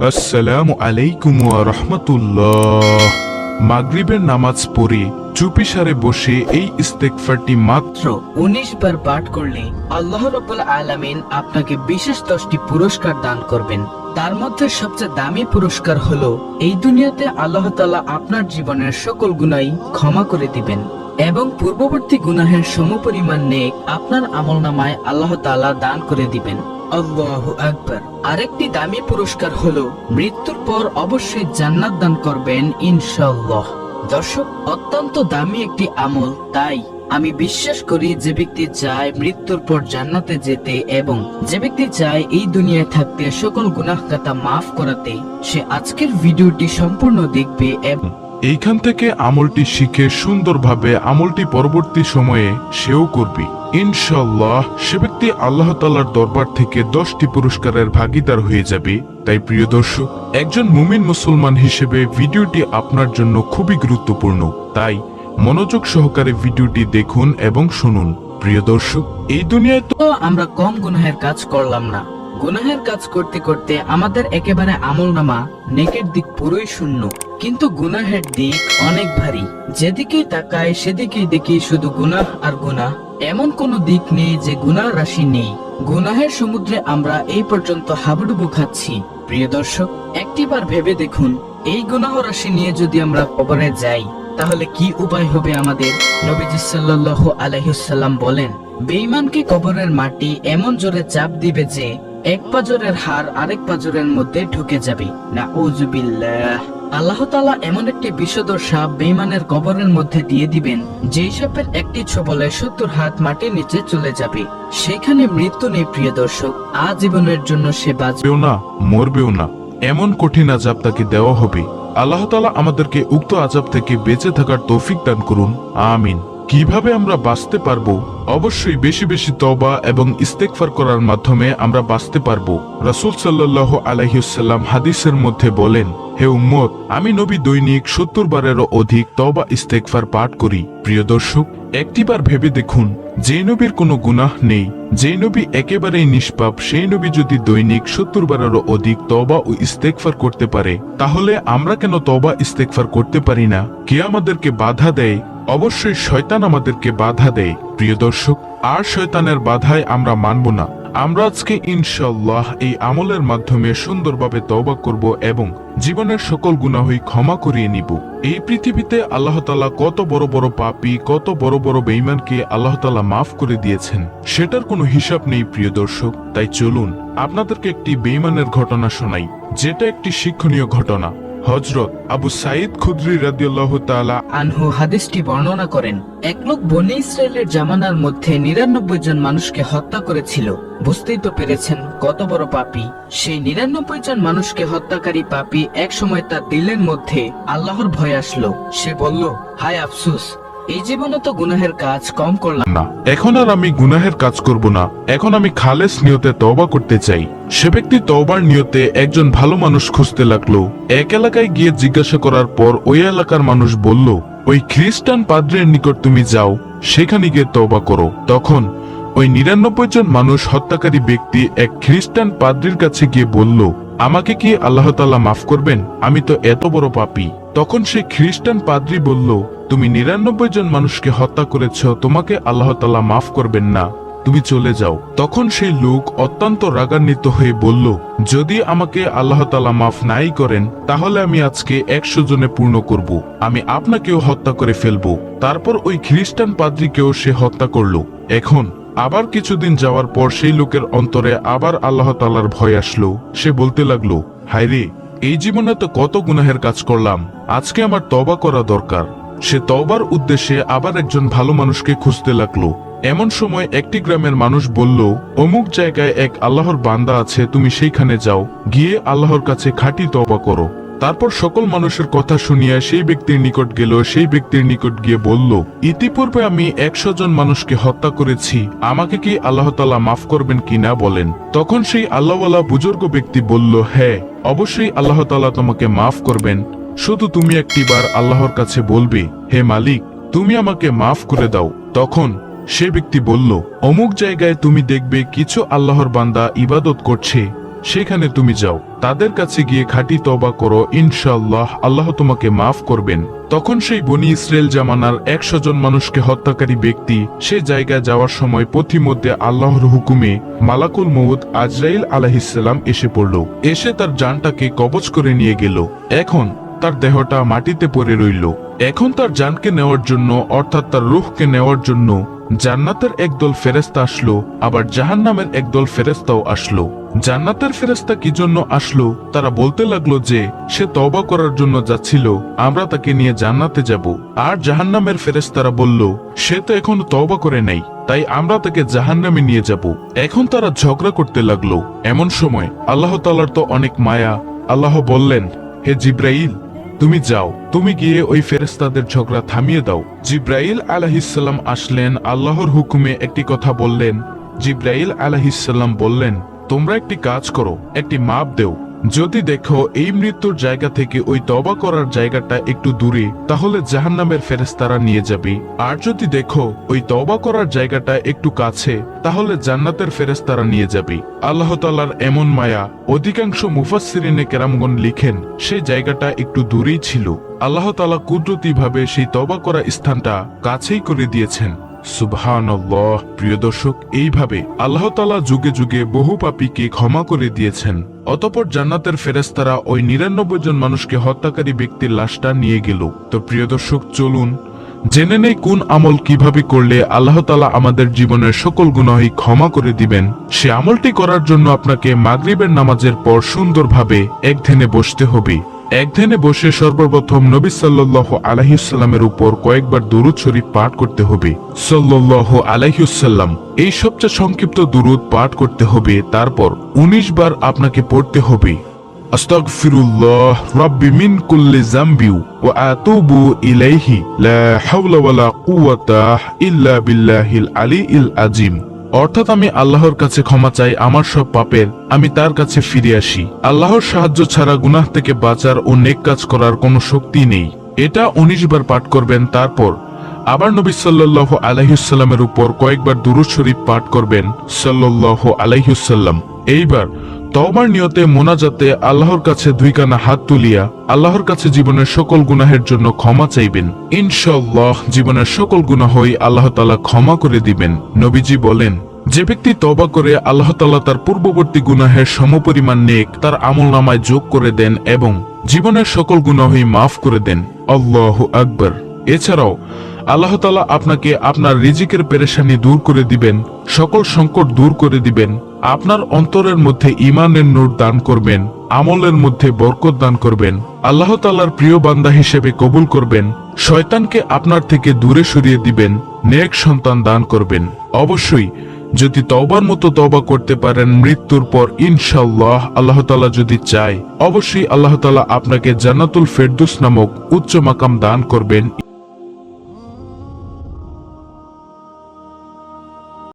আসসালামু আলাইকুম ওয়া রাহমাতুল্লাহ। মাগরিবের নামাজ পড়ে চুপিসারে বসে এই ইস্তেগফারটি মাত্র 19 বার পাঠ করলে আল্লাহ রাব্বুল আলামিন আপনাকে বিশেষ 10টি পুরস্কার দান করবেন। তার মধ্যে সবচেয়ে দামি পুরস্কার হলো এই দুনিয়াতে আল্লাহ তাআলা আপনার জীবনের সকল গুনাহ ক্ষমা করে দিবেন এবং পূর্ববর্তী গুনাহের সমপরিমাণ নেক আপনার আমলনামায় আল্লাহ তাআলা দান করে দিবেন। আল্লাহু আকবার। আরেকটি দামি পুরস্কার হলো মৃত্যুর পর অবশ্যই জান্নাত দান করবেন ইনশাআল্লাহ। দর্শক, অত্যন্ত দামি একটি আমল, তাই আমি বিশ্বাস করি যে ব্যক্তি চায় মৃত্যুর পর জান্নাতে যেতে এবং যে ব্যক্তি চায় এই দুনিয়ায় থাকতে সকল গুনাহ খাতা মাফ করাতে, সে আজকের ভিডিওটি সম্পূর্ণ দেখবে এবং এইখান থেকে আমলটি শিখে সুন্দরভাবে আমলটি পরবর্তী সময়ে সেও করবে ইনশাআল্লাহ। সে ব্যক্তি আল্লাহ তাআলার দরবার থেকে 10টি পুরস্কারের ভাগীদার হয়ে যাবে। তাই প্রিয় দর্শক, একজন মুমিন মুসলমান হিসেবে ভিডিওটি আপনার জন্য খুবই গুরুত্বপূর্ণ, তাই মনোযোগ সহকারে ভিডিওটি দেখুন এবং শুনুন। প্রিয় দর্শক, এই দুনিয়ায় তো আমরা কম গুনাহের কাজ করলাম না। গুনাহের কাজ করতে করতে আমাদের একেবারে আমলনামা নেকের দিক পুরোই শূন্য, কিন্তু গুনাহের দিক অনেক ভারী। যেদিকেই তাকাই সেদিকেই দেখি শুধু গুনাহ আর গুনাহ, এমন কোনো দিক নেই যে গুনাহ রাশি নেই। গুনাহের সমুদ্রে আমরা এই পর্যন্ত হাবুডুবু খাচ্ছি। প্রিয় দর্শক, একটিবার ভেবে দেখুন, এই গুনাহ রাশি নিয়ে যদি আমরা কবরে যাই তাহলে কি উপায় হবে আমাদের? নবীজি সাল্লাল্লাহু আলাইহি ওয়াসাল্লাম বলেন, বেঈমানকে কবরের মাটি এমন জোরে চাপ দিবে যে এক পাজরের হাড় আরেক পাজরের মধ্যে ঢুকে যাবে। নাউযুবিল্লাহ। আল্লাহ তাআলা এমন একটি বিষধর সাপ বেঈমানের কবরের মধ্যে দিয়ে দিবেন, যেই সাপের একটি ছোবলে 70 হাত মাটির নিচে চলে যাবে। সেখানে মৃত্যু নেই প্রিয় দর্শক, আজীবনের জন্য সে বাঁচবে না, মরবেও না, এমন কঠিন আযাব তাকে দেওয়া হবে। আল্লাহ তাআলা আমাদেরকে উক্ত আযাব থেকে বেঁচে থাকার তৌফিক দান করুন, আমিন। কিভাবে আমরা বাঁচতে পারবো? অবশ্যই বেশি বেশি তওবা এবং ইস্তেগফার করার মাধ্যমে আমরা বাঁচতে পারবো। রাসূল সাল্লাল্লাহু আলাইহি ওয়াসাল্লাম হাদিসের মধ্যে বলেন, হে উম্মত, আমি নবী দৈনিক 70 বারেরও অধিক তওবা ইস্তেগফার পাঠ করি। প্রিয় দর্শক, একটিবার ভেবে দেখুন, যে নবীর কোনো গুনাহ নেই, যে নবী একেবারেই নিষ্পাপ, সেই নবী যদি দৈনিক 70 বারেরও অধিক তওবা ও ইস্তেগফার করতে পারে, তাহলে আমরা কেন তওবা ইস্তেগফার করতে পারি না? কে আমাদেরকে বাধা দেয়? অবশ্যই শয়তান আমাদেরকে বাধা দেয়। প্রিয় দর্শক, আর শয়তানের বাধায় আমরা মানব না। আমরা আজকে ইনশাআল্লাহ এই আমলের মাধ্যমে সুন্দরভাবে তওবা করব এবং জীবনের সকল গুনাহই ক্ষমা করিয়ে নিব। এই পৃথিবীতে আল্লাহ তাআলা কত বড় বড় পাপী, কত বড় বড় বেঈমানকে আল্লাহ তাআলা মাফ করে দিয়েছেন, সেটার কোনো হিসাব নেই প্রিয় দর্শক। তাই চলুন আপনাদেরকে একটি বেঈমানের ঘটনা শোনাই, যেটা একটি শিক্ষণীয় ঘটনা। হযরত আবু সাঈদ খুদরি রাদিয়াল্লাহু তাআলা আনহু হাদিসটি বর্ণনা করেন, এক লোক বনী ইসরায়েলের জামানার মধ্যে 99 জন মানুষকে হত্যা করেছিল। বুঝতেই তো পেরেছেন কত বড় পাপী। সেই 99 জন মানুষকে হত্যাকারী পাপী এক সময় তার দিলের মধ্যে আল্লাহর ভয় আসলো। সে বলল, হায় আফসোস, এই জীবনে তো গুনাহের কাজ কম করলাম না, এখন আর আমি গুনাহের কাজ করব না, এখন আমি খালেস নিয়তে তওবা করতে চাই। সে ব্যক্তি তওবার নিয়তে একজন ভালো মানুষ খুঁজতে লাগলো। এক এলাকায় গিয়ে জিজ্ঞাসা করার পর ওই এলাকার মানুষ বলল, ওই খ্রিস্টান পাদ্রীর নিকট তুমি যাও, সেখানে গিয়ে তওবা করো। তখন ওই 99 জন মানুষ হত্যাকারী ব্যক্তি এক খ্রিস্টান পাদ্রীর কাছে গিয়ে বলল, আমাকে কি আল্লাহ তাআলা মাফ করবেন? আমি তো এত বড় পাপী। তখন সেই খ্রিস্টান পাদ্রী বলল, তুমি 99 জন মানুষকে হত্যা করেছ, তোমাকে আল্লাহ তাআলা মাফ করবেন না, তুমি চলে যাও। তখন সেই লোক অত্যন্ত রাগান্বিত হয়ে বলল, যদি আমাকে আল্লাহ তাআলা মাফ নাই করেন, তাহলে আমি আজকে 100 জনে পূর্ণ করব, আমি আপনাকেও হত্যা করে ফেলবো। তারপর ওই খ্রিস্টান পাদ্রীকেও সে হত্যা করলো। এখন আবার কিছুদিন যাওয়ার পর সেই লোকের অন্তরে আবার আল্লাহ তাআলার ভয় আসলো। সে বলতে লাগলো, হায়রে, এই জীবনে তো কত গুনাহের কাজ করলাম, আজকে আমার তওবা করা দরকার। সে তওবার উদ্দেশ্যে আবার একজন ভালো মানুষকে খুঁজতে লাগলো। এমন সময় একটি গ্রামের মানুষ বলল, অমুক জায়গায় এক আল্লাহর বান্দা আছে, তুমি সেইখানে যাও, গিয়ে আল্লাহর কাছে খাঁটি তওবা করো। তারপর সকল মানুষের কথা শুনিয়া সেই ব্যক্তির নিকট গেল। সেই ব্যক্তির নিকট গিয়ে বলল, ইতিপূর্বে আমি 100 জন মানুষকে হত্যা করেছি, আমাকে কি আল্লাহ তাআলা মাফ করবেন কিনা বলেন। তখন সেই আল্লাহওয়ালা বুজুর্গ ব্যক্তি বলল, হ্যাঁ, অবশ্যই আল্লাহ তাআলা তোমাকে মাফ করবেন, শুধু তুমি একটিবার আল্লাহর কাছে বলবে, হে মালিক, তুমি আমাকে মাফ করে দাও। তখন সে ব্যক্তি বলল, অমুক জায়গায় তুমি দেখবে কিছু আল্লাহর বান্দা ইবাদত করছে, সেখানে তুমি যাও, তাদের কাছে গিয়ে খাঁটি তওবা করো, ইনশাআল্লাহ আল্লাহ তোমাকে মাফ করবেন। তখন সেই বনি ইসরায়েল জামানার 100 জন মানুষকে হত্যাকারী ব্যক্তি সে জায়গায় যাওয়ার সময় পথিমধ্যে আল্লাহর হুকুমে মালাকুল মউত আজরাইল আলাইহিসসালাম এসে পড়ল, এসে তার জানটাকে কবজ করে নিয়ে গেল। এখন তার দেহটা মাটিতে পড়ে রইল। এখন তার জানকে নেওয়ার জন্য, অর্থাৎ তার রূহকে নেওয়ার জন্য জান্নাতের একদল ফেরেশতা আসলো, আবার জাহান্নামের একদল ফেরেশতাও আসলো। জান্নাতের ফেরেশতা কি জন্য আসলো? তারা বলতে লাগলো যে সে তওবা করার জন্য যাচ্ছিল, আমরা তাকে নিয়ে জান্নাতে যাব। আর জাহান্নামের ফেরেশতারা বলল সে তো এখনো তওবা করে নাই, তাই আমরা তাকে জাহান্নামে নিয়ে যাব। এখন তারা ঝগড়া করতে লাগলো। এমন সময় আল্লাহ তাআলার তো অনেক মায়া। আল্লাহ বললেন, হে জিব্রাইল, তুমি যাও, তুমি গিয়ে ওই ফেরেশতাদের ঝগড়া থামিয়ে দাও। জিব্রাইল আলাইহিসসালাম আসলেন, আল্লাহর হুকুমে একটি কথা বললেন। জিব্রাইল আলাইহিসসালাম বললেন, তোমরা একটি কাজ করো, একটি মাপ দেও। যদি দেখো এই মৃত্যুর জায়গা থেকে ওই তওবা করার জায়গাটা একটু দূরে, তাহলে জাহান্নামের ফেরেশতারা নিয়ে যাবে। আর যদি দেখো ওই তওবা করার জায়গাটা একটু কাছে, তাহলে জান্নাতের ফেরেশতারা নিয়ে যাবে। আল্লাহ তাআলার এমন মায়া, অধিকাংশ মুফাসসিরিনে কেরামগণ লিখেন সেই জায়গাটা একটু দূরেই ছিল। আল্লাহ তাআলা কুদরতিভাবে সেই তওবা করা স্থানটা কাছেই করে দিয়েছেন। সুবহানাল্লাহ। প্রিয় দর্শক, এইভাবে আল্লাহ তাআলা যুগে যুগে বহু পাপীকে ক্ষমা করে দিয়েছেন। অতঃপর জান্নাতের ফেরেশতারা ওই 99 জন মানুষকে হত্যাকারী ব্যক্তির লাশটা নিয়ে গেল। তো প্রিয় দর্শক, চলুন জেনে নেই কোন আমল কিভাবে করলে আল্লাহ তাআলা আমাদের জীবনের সকল গুনাহই ক্ষমা করে দিবেন। সে আমলটি করার জন্য আপনাকে মাগরিবের নামাজের পর সুন্দরভাবে এক ধ্যানে বসতে হবে। এক ধ্যানে বসে সর্বপ্রথম নবী সাল্লাল্লাহু আলাইহি ওয়াসাল্লামের উপর কয়েকবার দুরূদ শরীফ পাঠ করতে হবে। সাল্লাল্লাহু আলাইহি ওয়াসাল্লাম, এই সবচেয়ে সংক্ষিপ্ত দুরূদ পাঠ করতে হবে। তারপর 19 বার আপনাকে পড়তে হবে আস্তাগফিরুল্লাহ রাব্বি মিন কুল্লি যামবি ওয়া আতুবু ইলাইহি লা হাওলা ওয়ালা কুওয়াতা ইল্লা বিল্লাহিল আলিয়্যিল আযীম। অর্থাৎ আমি আল্লাহর কাছে ক্ষমা চাই আমার সব পাপের, আমি তার কাছে ফিরে আসি। আল্লাহর সাহায্য ছাড়া গুনাহ থেকে বাঁচার ও নেক কাজ করার কোনো শক্তি নেই। এটা 19 বার পাঠ করবেন। তারপর আবার নবী সাল্লাল্লাহু আলাইহি ওয়াসাল্লামের উপর কয়েকবার দুরূদ শরীফ পাঠ করবেন সাল্লাল্লাহু আলাইহি ওয়াসাল্লাম। এইবার তওবার নিয়তে মোনাজাতে আল্লাহর কাছে দুই কানা হাত তুলিয়া আল্লাহর কাছে জীবনের সকল গুনাহের জন্য ক্ষমা চাইবেন। ইনশাআল্লাহ জীবনের সকল গুনাহই আল্লাহ তাআলা ক্ষমা করে দিবেন। নবীজি বলেন, যে ব্যক্তি তওবা করে আল্লাহ তাআলা তার পূর্ববর্তী গুনাহের সমপরিমাণ নেক তার আমলনামায় যোগ করে দেন এবং জীবনের সকল গুনাহই মাফ করে দেন। আল্লাহু আকবার। এছাড়াও আল্লাহ তাআলা আপনাকে আপনার রিজিকের পেরেশানি দূর করে দিবেন, সকল সংকট দূর করে দিবেন, আপনার অন্তরের মধ্যে ঈমানের নূর দান করবেন, আমলের মধ্যে বরকত দান করবেন, আল্লাহ তাআলার প্রিয় বান্দা হিসেবে কবুল করবেন, শয়তানকে আপনার থেকে দূরে সরিয়ে দিবেন, নেক সন্তান দান করবেন। অবশ্যই যদি তওবার মতো তওবা করতে পারেন মৃত্যুর পর, ইনশাআল্লাহ আল্লাহ তাআলা যদি চায়, অবশ্যই আল্লাহ তাআলা আপনাকে জান্নাতুল ফেরদৌস নামক উচ্চ মাকাম দান করবেন।